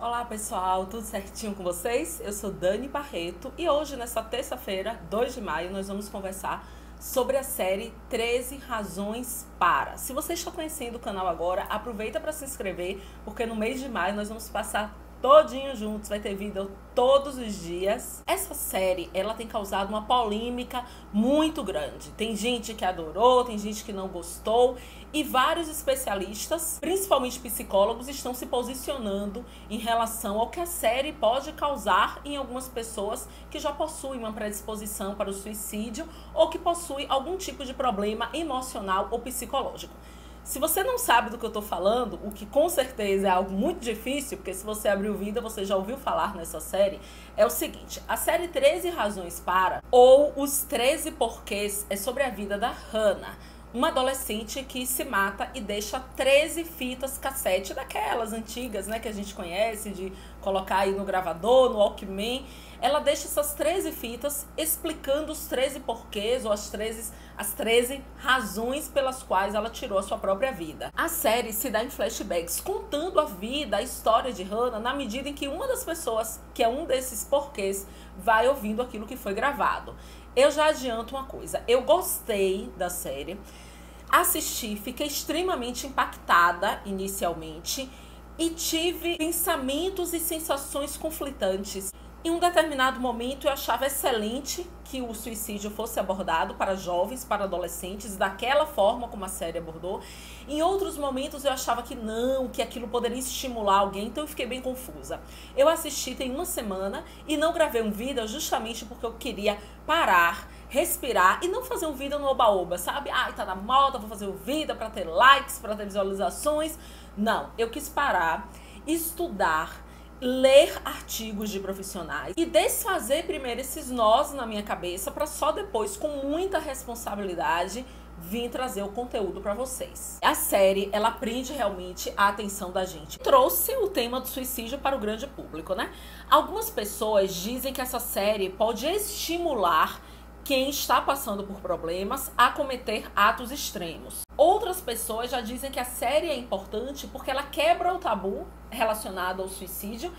Olá pessoal, tudo certinho com vocês? Eu sou Dani Barreto e hoje, nessa terça-feira, 2 de maio, nós vamos conversar sobre a série 13 Razões Para. Se você está conhecendo o canal agora, aproveita para se inscrever, porque no mês de maio nós vamos passar todinho juntos, vai ter vídeo todos os dias. Essa série, ela tem causado uma polêmica muito grande. Tem gente que adorou, tem gente que não gostou, e vários especialistas, principalmente psicólogos, estão se posicionando em relação ao que a série pode causar em algumas pessoas que já possuem uma predisposição para o suicídio ou que possuem algum tipo de problema emocional ou psicológico. Se você não sabe do que eu tô falando, o que com certeza é algo muito difícil, porque se você abrir o vídeo, você já ouviu falar nessa série, é o seguinte: a série 13 Razões Para, ou Os 13 Porquês, é sobre a vida da Hannah, uma adolescente que se mata e deixa 13 fitas cassete, daquelas antigas, né, que a gente conhece, de colocar aí no gravador, no Walkman. Ela deixa essas 13 fitas explicando os 13 porquês ou as 13 razões pelas quais ela tirou a sua própria vida. A série se dá em flashbacks, contando a vida, a história de Hannah, na medida em que uma das pessoas, que é um desses porquês, vai ouvindo aquilo que foi gravado. Eu já adianto uma coisa: eu gostei da série, assisti, fiquei extremamente impactada inicialmente e tive pensamentos e sensações conflitantes. Em um determinado momento eu achava excelente que o suicídio fosse abordado para jovens, para adolescentes, daquela forma como a série abordou. Em outros momentos eu achava que não, que aquilo poderia estimular alguém, então eu fiquei bem confusa. Eu assisti tem uma semana e não gravei um vídeo justamente porque eu queria parar, respirar e não fazer um vídeo no oba-oba, sabe? Ai, tá na moda, vou fazer um vídeo para ter likes, para ter visualizações. Não, eu quis parar, estudar, ler artigos de profissionais e desfazer primeiro esses nós na minha cabeça para só depois, com muita responsabilidade, vir trazer o conteúdo para vocês. A série, ela prende realmente a atenção da gente. Trouxe o tema do suicídio para o grande público, né? Algumas pessoas dizem que essa série pode estimular quem está passando por problemas a cometer atos extremos. Outras pessoas já dizem que a série é importante porque ela quebra o tabu relacionado ao suicídio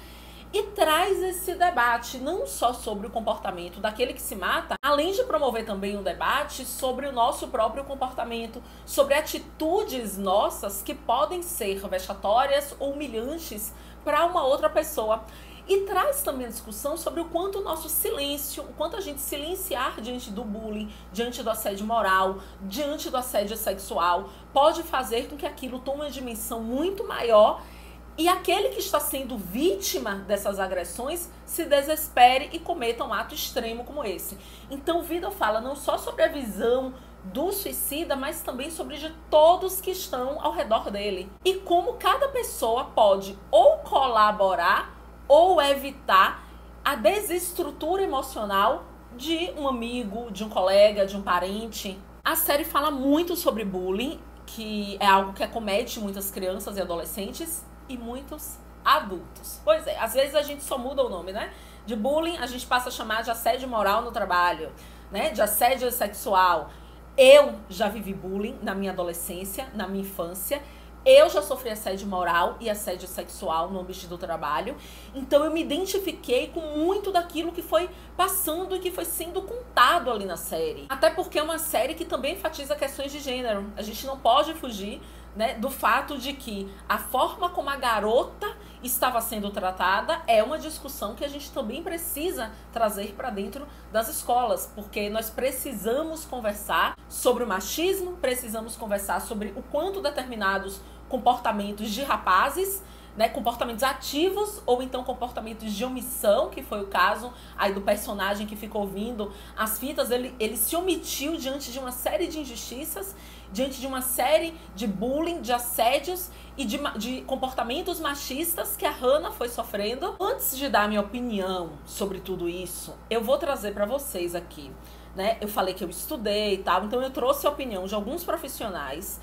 e traz esse debate não só sobre o comportamento daquele que se mata, além de promover também um debate sobre o nosso próprio comportamento, sobre atitudes nossas que podem ser vexatórias ou humilhantes para uma outra pessoa. E traz também a discussão sobre o quanto o nosso silêncio, o quanto a gente silenciar diante do bullying, diante do assédio moral, diante do assédio sexual, pode fazer com que aquilo tome uma dimensão muito maior e aquele que está sendo vítima dessas agressões se desespere e cometa um ato extremo como esse. Então o vídeo fala não só sobre a visão do suicida, mas também sobre de todos que estão ao redor dele. E como cada pessoa pode ou colaborar ou evitar a desestrutura emocional de um amigo, de um colega, de um parente. A série fala muito sobre bullying, que é algo que acomete muitas crianças e adolescentes e muitos adultos. Pois é, às vezes a gente só muda o nome, né? De bullying a gente passa a chamar de assédio moral no trabalho, né? De assédio sexual. Eu já vivi bullying na minha adolescência, na minha infância. Eu já sofri assédio moral e assédio sexual no ambiente do trabalho, então eu me identifiquei com muito daquilo que foi passando e que foi sendo contado ali na série. Até porque é uma série que também enfatiza questões de gênero. A gente não pode fugir, né, do fato de que a forma como a garota estava sendo tratada é uma discussão que a gente também precisa trazer para dentro das escolas, porque nós precisamos conversar sobre o machismo, precisamos conversar sobre o quanto determinados comportamentos de rapazes, né, comportamentos ativos ou então comportamentos de omissão, que foi o caso aí do personagem que ficou ouvindo as fitas, ele se omitiu diante de uma série de injustiças, diante de uma série de bullying, de assédios e de comportamentos machistas que a Hannah foi sofrendo. Antes de dar minha opinião sobre tudo isso, eu vou trazer para vocês aqui, né, eu falei que eu estudei e tal, então eu trouxe a opinião de alguns profissionais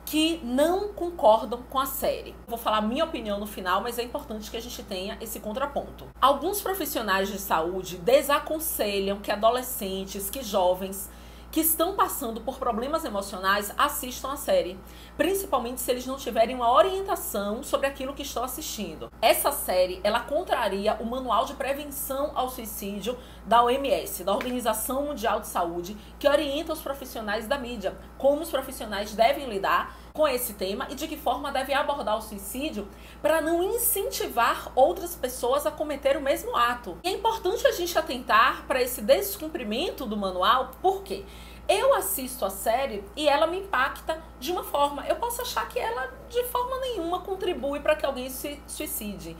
que não concordam com a série. Vou falar minha opinião no final, mas é importante que a gente tenha esse contraponto. Alguns profissionais de saúde desaconselham que adolescentes, que jovens que estão passando por problemas emocionais assistam a série, principalmente se eles não tiverem uma orientação sobre aquilo que estão assistindo. Essa série, ela contraria o Manual de Prevenção ao Suicídio da OMS, da Organização Mundial de Saúde, que orienta os profissionais da mídia, como os profissionais devem lidar com esse tema e de que forma devem abordar o suicídio para não incentivar outras pessoas a cometer o mesmo ato. E é importante a gente atentar para esse descumprimento do manual, porque eu assisto a série e ela me impacta de uma forma. Eu posso achar que ela de forma nenhuma contribui para que alguém se suicide.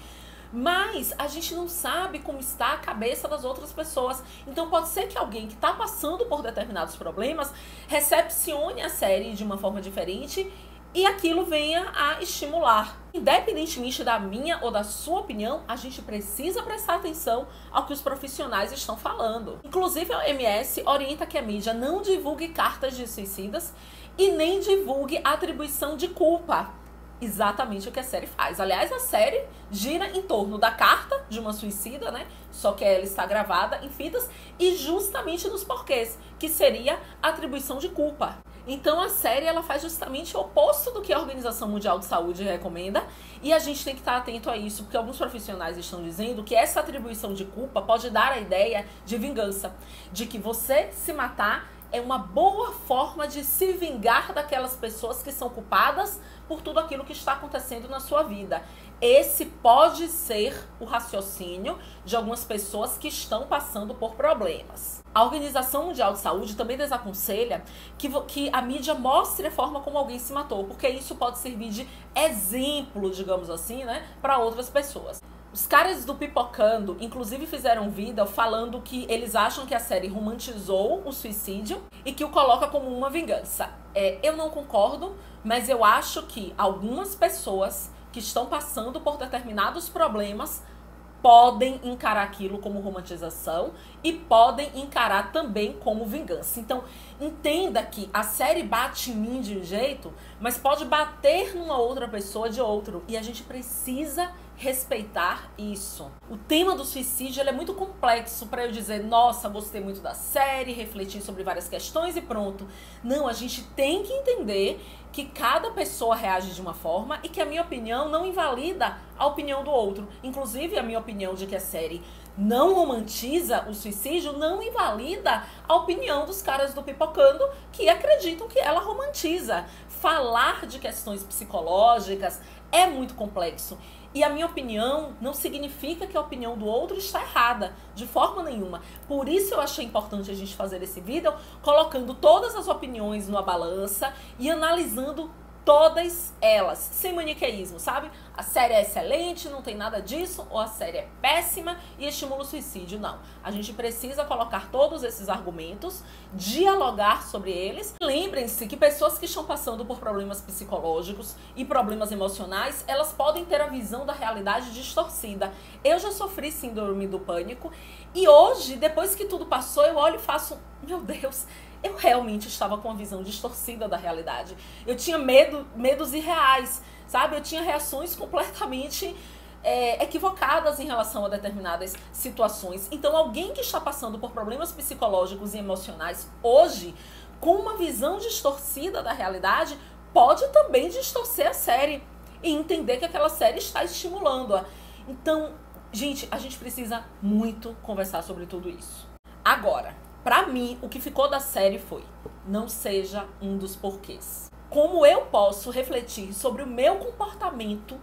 Mas a gente não sabe como está a cabeça das outras pessoas. Então pode ser que alguém que está passando por determinados problemas recepcione a série de uma forma diferente e aquilo venha a estimular. Independentemente da minha ou da sua opinião, a gente precisa prestar atenção ao que os profissionais estão falando. Inclusive a OMS orienta que a mídia não divulgue cartas de suicidas e nem divulgue a atribuição de culpa. Exatamente o que a série faz. Aliás, a série gira em torno da carta de uma suicida, né? Só que ela está gravada em fitas e justamente nos porquês, que seria a atribuição de culpa. Então a série ela faz justamente o oposto do que a Organização Mundial de Saúde recomenda e a gente tem que estar atento a isso, porque alguns profissionais estão dizendo que essa atribuição de culpa pode dar a ideia de vingança, de que você se matar é uma boa forma de se vingar daquelas pessoas que são culpadas por tudo aquilo que está acontecendo na sua vida. Esse pode ser o raciocínio de algumas pessoas que estão passando por problemas. A Organização Mundial de Saúde também desaconselha que a mídia mostre a forma como alguém se matou, porque isso pode servir de exemplo, digamos assim, né, para outras pessoas. Os caras do Pipocando, inclusive, fizeram um vídeo falando que eles acham que a série romantizou o suicídio e que o coloca como uma vingança. Eu não concordo, mas eu acho que algumas pessoas que estão passando por determinados problemas podem encarar aquilo como romantização e podem encarar também como vingança. Então, entenda que a série bate em mim de um jeito, mas pode bater numa outra pessoa de outro. E a gente precisa respeitar isso. O tema do suicídio ele é muito complexo para eu dizer, nossa, gostei muito da série, refleti sobre várias questões e pronto. Não, a gente tem que entender que cada pessoa reage de uma forma e que a minha opinião não invalida a opinião do outro. Inclusive, a minha opinião de que a série não romantiza o suicídio não invalida a opinião dos caras do Pipocando que acreditam que ela romantiza. Falar de questões psicológicas é muito complexo. E a minha opinião não significa que a opinião do outro está errada, de forma nenhuma. Por isso eu achei importante a gente fazer esse vídeo, colocando todas as opiniões numa balança e analisando todas elas, sem maniqueísmo, sabe? A série é excelente, não tem nada disso, ou a série é péssima e estimula o suicídio. Não. A gente precisa colocar todos esses argumentos, dialogar sobre eles. Lembrem-se que pessoas que estão passando por problemas psicológicos e problemas emocionais, elas podem ter a visão da realidade distorcida. Eu já sofri síndrome do pânico e hoje, depois que tudo passou, eu olho e faço, meu Deus, eu realmente estava com uma visão distorcida da realidade. Eu tinha medos irreais, sabe? Eu tinha reações completamente equivocadas em relação a determinadas situações. Então, alguém que está passando por problemas psicológicos e emocionais hoje, com uma visão distorcida da realidade, pode também distorcer a série e entender que aquela série está estimulando-a. Então, gente, a gente precisa muito conversar sobre tudo isso. Agora, pra mim, o que ficou da série foi: não seja um dos porquês. Como eu posso refletir sobre o meu comportamento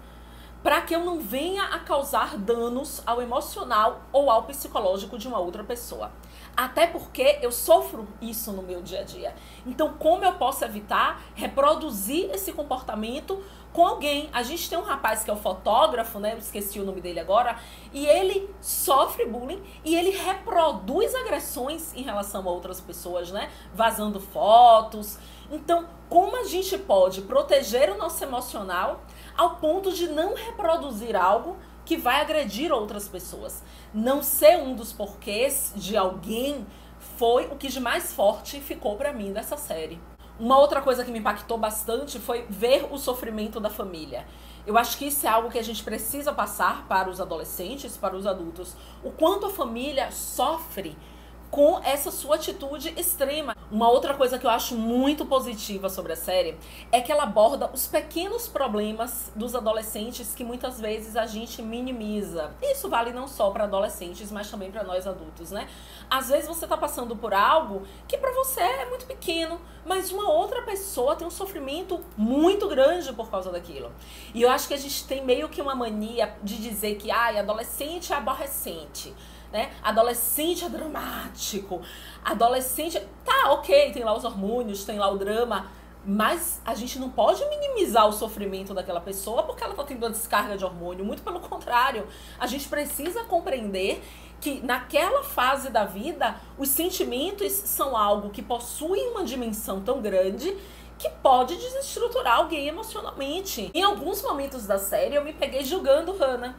para que eu não venha a causar danos ao emocional ou ao psicológico de uma outra pessoa? Até porque eu sofro isso no meu dia a dia. Então, como eu posso evitar reproduzir esse comportamento com alguém? A gente tem um rapaz que é o fotógrafo, né? Eu esqueci o nome dele agora. E ele sofre bullying e ele reproduz agressões em relação a outras pessoas, né? Vazando fotos. Então, como a gente pode proteger o nosso emocional ao ponto de não reproduzir algo que vai agredir outras pessoas? Não ser um dos porquês de alguém foi o que de mais forte ficou pra mim dessa série. Uma outra coisa que me impactou bastante foi ver o sofrimento da família. Eu acho que isso é algo que a gente precisa passar para os adolescentes, para os adultos. O quanto a família sofre com essa sua atitude extrema. Uma outra coisa que eu acho muito positiva sobre a série é que ela aborda os pequenos problemas dos adolescentes que muitas vezes a gente minimiza. Isso vale não só para adolescentes, mas também para nós adultos, né? Às vezes você tá passando por algo que para você é muito pequeno, mas uma outra pessoa tem um sofrimento muito grande por causa daquilo. E eu acho que a gente tem meio que uma mania de dizer que adolescente é aborrecente, né? Adolescente é dramático, adolescente... Tá, ok, tem lá os hormônios, tem lá o drama, mas a gente não pode minimizar o sofrimento daquela pessoa porque ela tá tendo uma descarga de hormônio. Muito pelo contrário, a gente precisa compreender que naquela fase da vida, os sentimentos são algo que possui uma dimensão tão grande que pode desestruturar alguém emocionalmente. Em alguns momentos da série, eu me peguei julgando Hannah.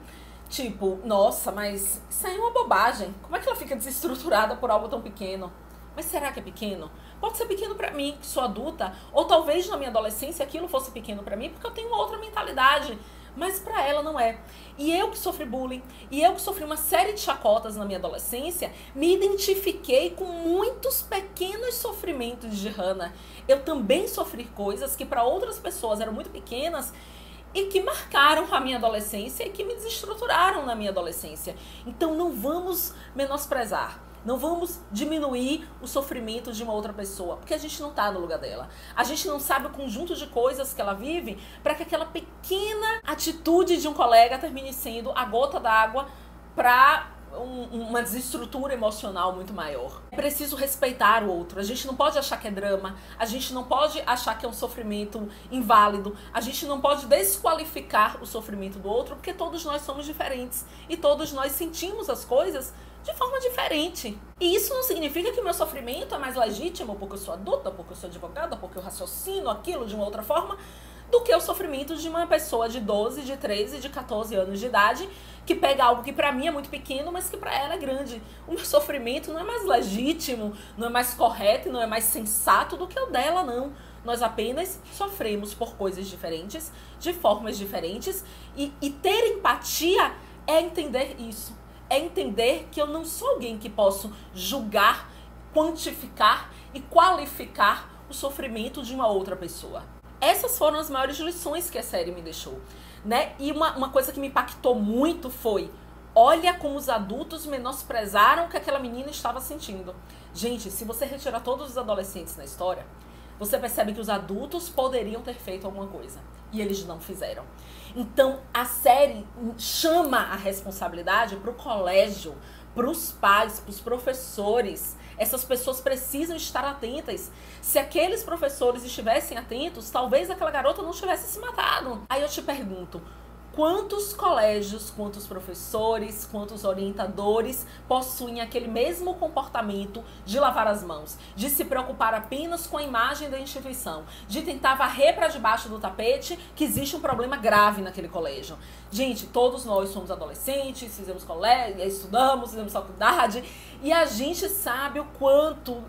Tipo, nossa, mas isso aí é uma bobagem. Como é que ela fica desestruturada por algo tão pequeno? Mas será que é pequeno? Pode ser pequeno pra mim, que sou adulta. Ou talvez na minha adolescência aquilo fosse pequeno pra mim, porque eu tenho uma outra mentalidade. Mas pra ela não é. E eu que sofri bullying, e eu que sofri uma série de chacotas na minha adolescência, me identifiquei com muitos pequenos sofrimentos de Hannah. Eu também sofri coisas que pra outras pessoas eram muito pequenas, e que marcaram a minha adolescência e que me desestruturaram na minha adolescência. Então não vamos menosprezar, não vamos diminuir o sofrimento de uma outra pessoa, porque a gente não tá no lugar dela. A gente não sabe o conjunto de coisas que ela vive para que aquela pequena atitude de um colega termine sendo a gota d'água para uma desestrutura emocional muito maior. É preciso respeitar o outro. A gente não pode achar que é drama, a gente não pode achar que é um sofrimento inválido, a gente não pode desqualificar o sofrimento do outro, porque todos nós somos diferentes e todos nós sentimos as coisas de forma diferente. E isso não significa que o meu sofrimento é mais legítimo porque eu sou adulta, porque eu sou advogada, porque eu raciocino aquilo de uma outra forma, do que o sofrimento de uma pessoa de 12, de 13, de 14 anos de idade, que pega algo que pra mim é muito pequeno, mas que pra ela é grande. O meu sofrimento não é mais legítimo, não é mais correto, não é mais sensato do que o dela, não. Nós apenas sofremos por coisas diferentes, de formas diferentes, e ter empatia é entender isso. É entender que eu não sou alguém que posso julgar, quantificar e qualificar o sofrimento de uma outra pessoa. Essas foram as maiores lições que a série me deixou, né? E uma coisa que me impactou muito foi: olha como os adultos menosprezaram o que aquela menina estava sentindo. Gente, se você retirar todos os adolescentes na história, você percebe que os adultos poderiam ter feito alguma coisa. E eles não fizeram. Então, a série chama a responsabilidade para o colégio, para os pais, para os professores. Essas pessoas precisam estar atentas. Se aqueles professores estivessem atentos, talvez aquela garota não tivesse se matado. Aí eu te pergunto, quantos colégios, quantos professores, quantos orientadores possuem aquele mesmo comportamento de lavar as mãos, de se preocupar apenas com a imagem da instituição, de tentar varrer para debaixo do tapete que existe um problema grave naquele colégio? Gente, todos nós somos adolescentes, fizemos colégio, estudamos, fizemos faculdade, e a gente sabe o quanto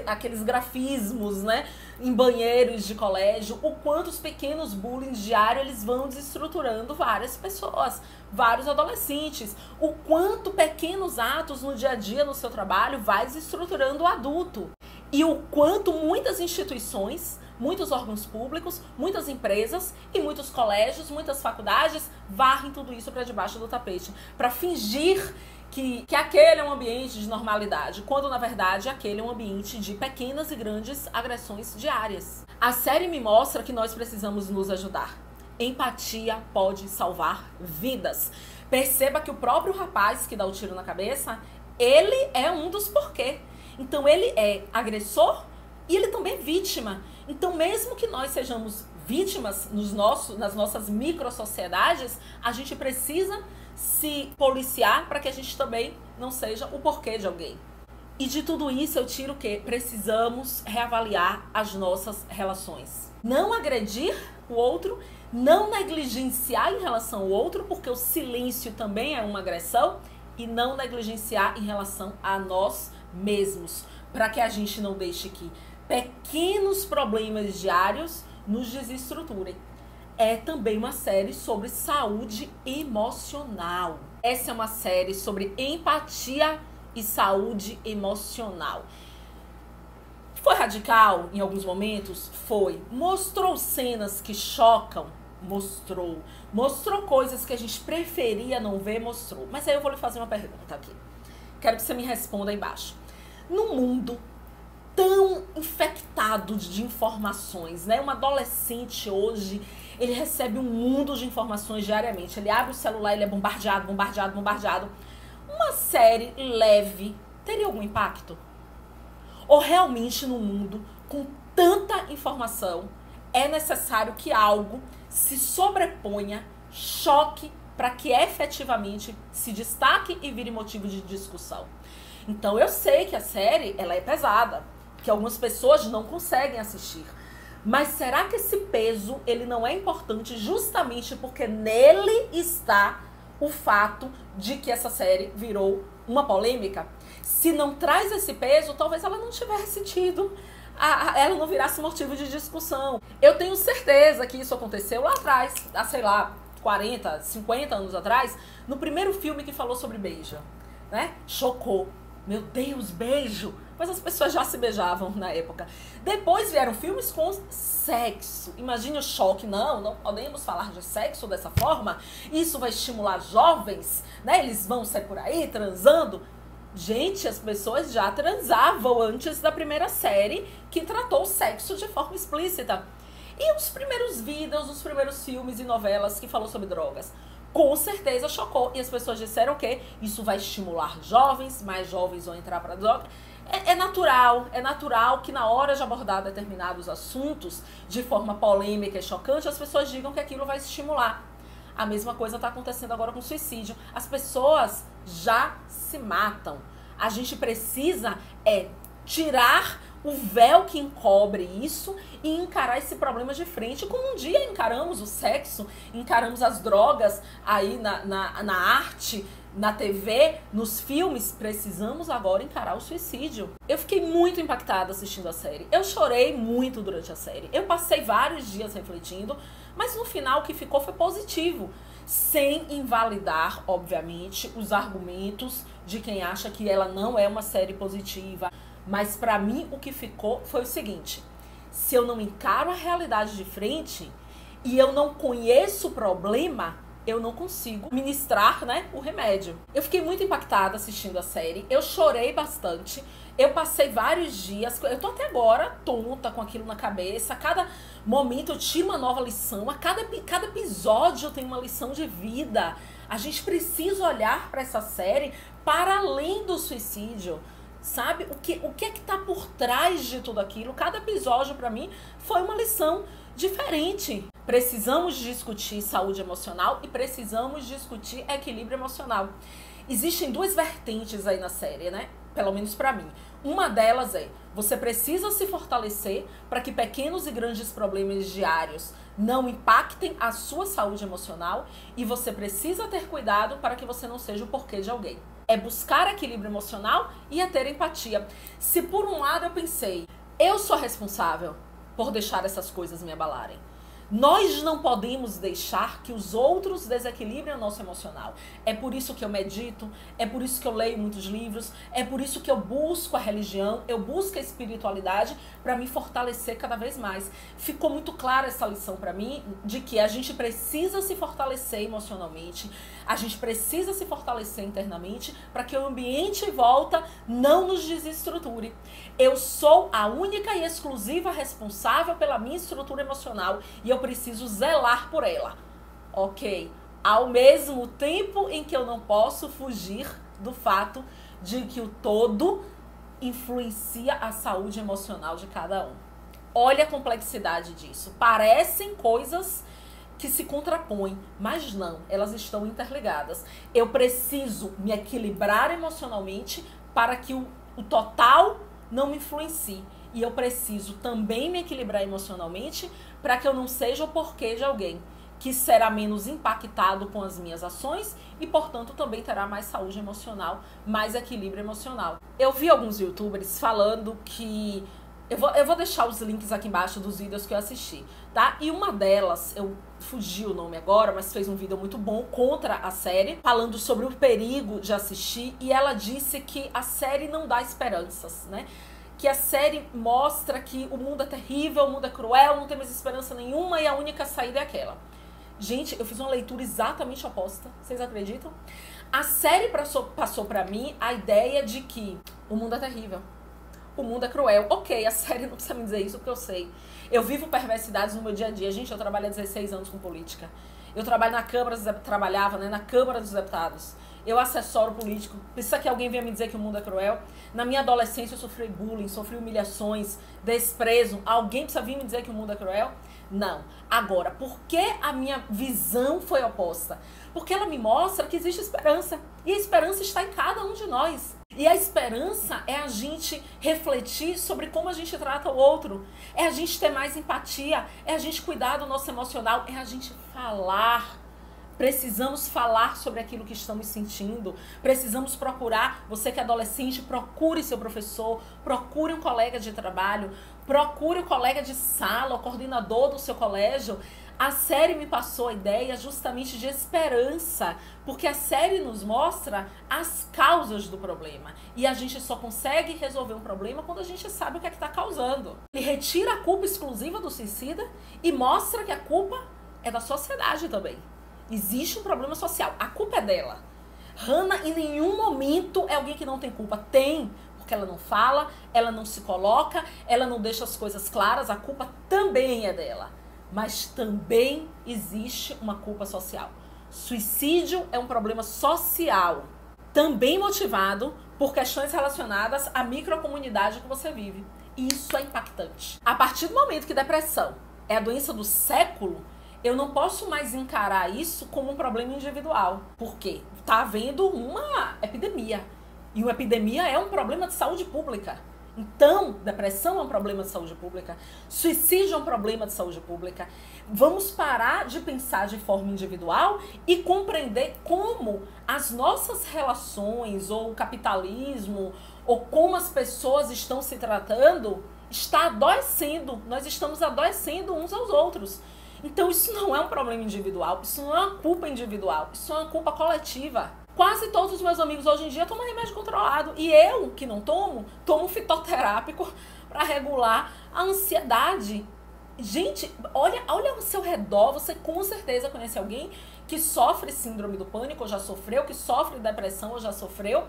aqueles grafismos, né, em banheiros de colégio, o quanto os pequenos bullying diários eles vão desestruturando várias pessoas, vários adolescentes, o quanto pequenos atos no dia a dia no seu trabalho vai desestruturando o adulto, e o quanto muitas instituições, muitos órgãos públicos, muitas empresas e muitos colégios, muitas faculdades varrem tudo isso para debaixo do tapete, para fingir que aquele é um ambiente de normalidade, quando na verdade aquele é um ambiente de pequenas e grandes agressões diárias. A série me mostra que nós precisamos nos ajudar. Empatia pode salvar vidas. Perceba que o próprio rapaz que dá o tiro na cabeça, ele é um dos porquê. Então ele é agressor e ele também é vítima. Então mesmo que nós sejamos vítimas nas nossas microsociedades, a gente precisa se policiar para que a gente também não seja o porquê de alguém. E de tudo isso eu tiro o quê? Precisamos reavaliar as nossas relações. Não agredir o outro, não negligenciar em relação ao outro, porque o silêncio também é uma agressão, e não negligenciar em relação a nós mesmos, para que a gente não deixe que pequenos problemas diários nos desestruturem. É também uma série sobre saúde emocional. Essa é uma série sobre empatia e saúde emocional. Foi radical em alguns momentos? Foi. Mostrou cenas que chocam? Mostrou. Mostrou coisas que a gente preferia não ver? Mostrou. Mas aí eu vou lhe fazer uma pergunta aqui. Quero que você me responda aí embaixo. Num mundo tão infectado de informações, né? Um adolescente hoje, ele recebe um mundo de informações diariamente. Ele abre o celular, ele é bombardeado, bombardeado, bombardeado. Uma série leve teria algum impacto? Ou realmente no mundo com tanta informação é necessário que algo se sobreponha, choque, para que efetivamente se destaque e vire motivo de discussão? Então eu sei que a série ela é pesada, que algumas pessoas não conseguem assistir. Mas será que esse peso ele não é importante justamente porque nele está o fato de que essa série virou uma polêmica? Se não traz esse peso, talvez ela não tivesse tido, ela não virasse motivo de discussão. Eu tenho certeza que isso aconteceu lá atrás, há, sei lá, 40, 50 anos atrás, no primeiro filme que falou sobre beijo, né? Chocou. Meu Deus, beijo! Mas as pessoas já se beijavam na época. Depois vieram filmes com sexo. Imagine o choque. Não podemos falar de sexo dessa forma. Isso vai estimular jovens, né? Eles vão sair por aí transando. Gente, as pessoas já transavam antes da primeira série que tratou o sexo de forma explícita. E os primeiros vídeos, os primeiros filmes e novelas que falou sobre drogas? Com certeza chocou. E as pessoas disseram que isso vai estimular jovens, mais jovens vão entrar para droga. É natural que na hora de abordar determinados assuntos de forma polêmica e chocante, as pessoas digam que aquilo vai estimular. A mesma coisa está acontecendo agora com o suicídio. As pessoas já se matam. A gente precisa tirar o véu que encobre isso e encarar esse problema de frente, como um dia encaramos o sexo, encaramos as drogas aí na arte, na TV, nos filmes. Precisamos agora encarar o suicídio. Eu fiquei muito impactada assistindo a série. Eu chorei muito durante a série. Eu passei vários dias refletindo, mas no final o que ficou foi positivo. Sem invalidar, obviamente, os argumentos de quem acha que ela não é uma série positiva. Mas pra mim o que ficou foi o seguinte: se eu não encaro a realidade de frente e eu não conheço o problema, eu não consigo ministrar, né, o remédio. Eu fiquei muito impactada assistindo a série, eu chorei bastante, eu passei vários dias, eu tô até agora tonta com aquilo na cabeça, cada momento eu tiro uma nova lição, a cada episódio tem uma lição de vida. A gente precisa olhar pra essa série para além do suicídio. Sabe? O que é que tá por trás de tudo aquilo? Cada episódio, pra mim, foi uma lição diferente. Precisamos discutir saúde emocional e precisamos discutir equilíbrio emocional. Existem duas vertentes aí na série, né? Pelo menos pra mim. Uma delas você precisa se fortalecer para que pequenos e grandes problemas diários não impactem a sua saúde emocional, e você precisa ter cuidado para que você não seja o porquê de alguém. É buscar equilíbrio emocional e ter empatia. Se por um lado eu pensei, eu sou responsável por deixar essas coisas me abalarem. Nós não podemos deixar que os outros desequilibrem o nosso emocional. É por isso que eu medito, é por isso que eu leio muitos livros, é por isso que eu busco a religião, eu busco a espiritualidade para me fortalecer cada vez mais. Ficou muito clara essa lição para mim de que a gente precisa se fortalecer emocionalmente, a gente precisa se fortalecer internamente para que o ambiente em volta não nos desestruture. Eu sou a única e exclusiva responsável pela minha estrutura emocional e eu preciso zelar por ela, ok? Ao mesmo tempo em que eu não posso fugir do fato de que o todo influencia a saúde emocional de cada um. Olha a complexidade disso. Parecem coisas que se contrapõem, mas não, elas estão interligadas. Eu preciso me equilibrar emocionalmente para que o total não me influencie. E eu preciso também me equilibrar emocionalmente para que eu não seja o porquê de alguém, que será menos impactado com as minhas ações e, portanto, também terá mais saúde emocional, mais equilíbrio emocional. Eu vi alguns youtubers falando que Eu vou deixar os links aqui embaixo dos vídeos que eu assisti, tá? E uma delas, eu fugi o nome agora, mas fez um vídeo muito bom contra a série, falando sobre o perigo de assistir, e ela disse que a série não dá esperanças, né? Que a série mostra que o mundo é terrível, o mundo é cruel, não tem mais esperança nenhuma e a única saída é aquela. Gente, eu fiz uma leitura exatamente oposta, vocês acreditam? A série passou pra mim a ideia de que o mundo é terrível. O mundo é cruel. Ok, a série não precisa me dizer isso porque eu sei. Eu vivo perversidades no meu dia a dia. Gente, eu trabalho há 16 anos com política. Eu trabalho na Câmara trabalhava, né, na Câmara dos Deputados. Eu assessoro político. Precisa que alguém venha me dizer que o mundo é cruel? Na minha adolescência eu sofri bullying, sofri humilhações, desprezo. Alguém precisa vir me dizer que o mundo é cruel? Não. Agora, por que a minha visão foi oposta? Porque ela me mostra que existe esperança. E a esperança está em cada um de nós. E a esperança é a gente refletir sobre como a gente trata o outro. É a gente ter mais empatia. É a gente cuidar do nosso emocional. É a gente falar. Precisamos falar sobre aquilo que estamos sentindo. Precisamos procurar, você que é adolescente, procure seu professor, procure um colega de trabalho, procure o colega de sala, o coordenador do seu colégio. A série me passou a ideia justamente de esperança, porque a série nos mostra as causas do problema. E a gente só consegue resolver um problema quando a gente sabe o que é que está causando. Ele retira a culpa exclusiva do suicida e mostra que a culpa é da sociedade também. Existe um problema social, a culpa é dela. Hannah em nenhum momento é alguém que não tem culpa. Tem, porque ela não fala, ela não se coloca, ela não deixa as coisas claras, a culpa também é dela. Mas também existe uma culpa social. Suicídio é um problema social, também motivado por questões relacionadas à microcomunidade que você vive. Isso é impactante. A partir do momento que depressão é a doença do século, eu não posso mais encarar isso como um problema individual. Por quê? Está havendo uma epidemia. E uma epidemia é um problema de saúde pública. Então, depressão é um problema de saúde pública. Suicídio é um problema de saúde pública. Vamos parar de pensar de forma individual e compreender como as nossas relações, ou o capitalismo, ou como as pessoas estão se tratando, está adoecendo. Nós estamos adoecendo uns aos outros. Então isso não é um problema individual, isso não é uma culpa individual, isso é uma culpa coletiva. Quase todos os meus amigos hoje em dia tomam remédio controlado. E eu, que não tomo fitoterápico para regular a ansiedade. Gente, olha ao seu redor, você com certeza conhece alguém que sofre síndrome do pânico, ou já sofreu, que sofre depressão, ou já sofreu.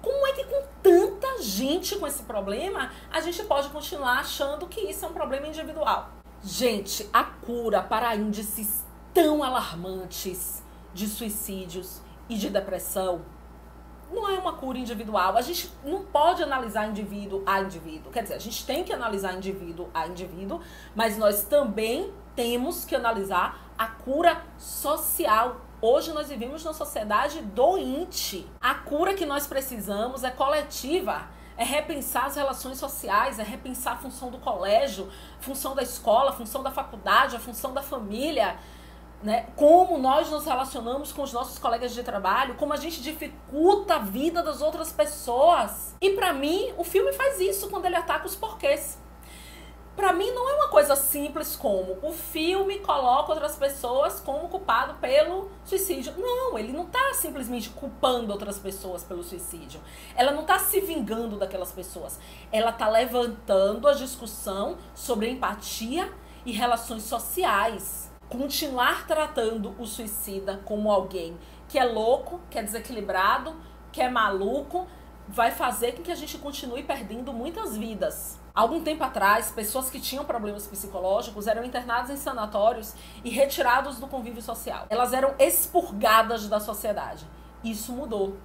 Como é que com tanta gente com esse problema, a gente pode continuar achando que isso é um problema individual? Gente, a cura para índices tão alarmantes de suicídios e de depressão não é uma cura individual. A gente não pode analisar indivíduo a indivíduo. Quer dizer, a gente tem que analisar indivíduo a indivíduo, mas nós também temos que analisar a cura social. Hoje nós vivemos numa sociedade doente. A cura que nós precisamos é coletiva. É repensar as relações sociais, é repensar a função do colégio, função da escola, função da faculdade, a função da família, né? Como nós nos relacionamos com os nossos colegas de trabalho, como a gente dificulta a vida das outras pessoas. E pra mim, o filme faz isso quando ele ataca os porquês. Pra mim não é uma coisa simples como o filme coloca outras pessoas como culpado pelo suicídio. Não, ele não tá simplesmente culpando outras pessoas pelo suicídio. Ela não tá se vingando daquelas pessoas. Ela tá levantando a discussão sobre empatia e relações sociais. Continuar tratando o suicida como alguém que é louco, que é desequilibrado, que é maluco, vai fazer com que a gente continue perdendo muitas vidas. Algum tempo atrás, pessoas que tinham problemas psicológicos eram internadas em sanatórios e retirados do convívio social. Elas eram expurgadas da sociedade. Isso mudou.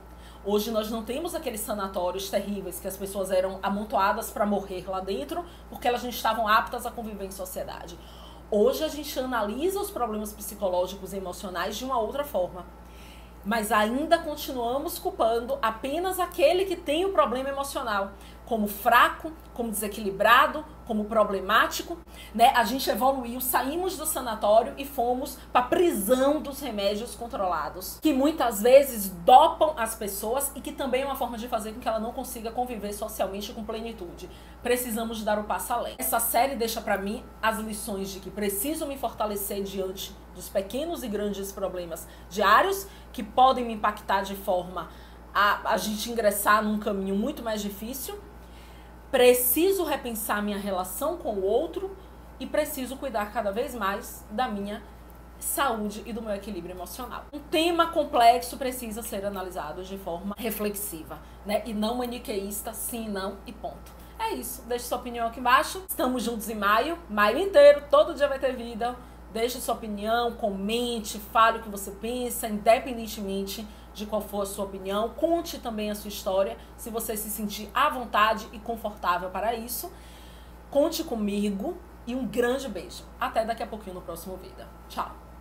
Hoje nós não temos aqueles sanatórios terríveis que as pessoas eram amontoadas para morrer lá dentro porque elas não estavam aptas a conviver em sociedade. Hoje a gente analisa os problemas psicológicos e emocionais de uma outra forma. mas ainda continuamos culpando apenas aquele que tem o problema emocional, como fraco, como desequilibrado, como problemático, né? A gente evoluiu, saímos do sanatório e fomos para a prisão dos remédios controlados, que muitas vezes dopam as pessoas e que também é uma forma de fazer com que ela não consiga conviver socialmente com plenitude. Precisamos dar o passo além. Essa série deixa para mim as lições de que preciso me fortalecer diante dos pequenos e grandes problemas diários que podem me impactar de forma a gente ingressar num caminho muito mais difícil. Preciso repensar minha relação com o outro e preciso cuidar cada vez mais da minha saúde e do meu equilíbrio emocional. Um tema complexo precisa ser analisado de forma reflexiva, né? E não maniqueísta, sim, não e ponto. É isso. Deixe sua opinião aqui embaixo. Estamos juntos em maio inteiro, todo dia vai ter vídeo. Deixe sua opinião, comente, fale o que você pensa, independentemente de qual for a sua opinião. Conte também a sua história, se você se sentir à vontade e confortável para isso. Conte comigo e um grande beijo. Até daqui a pouquinho no próximo vídeo. Tchau!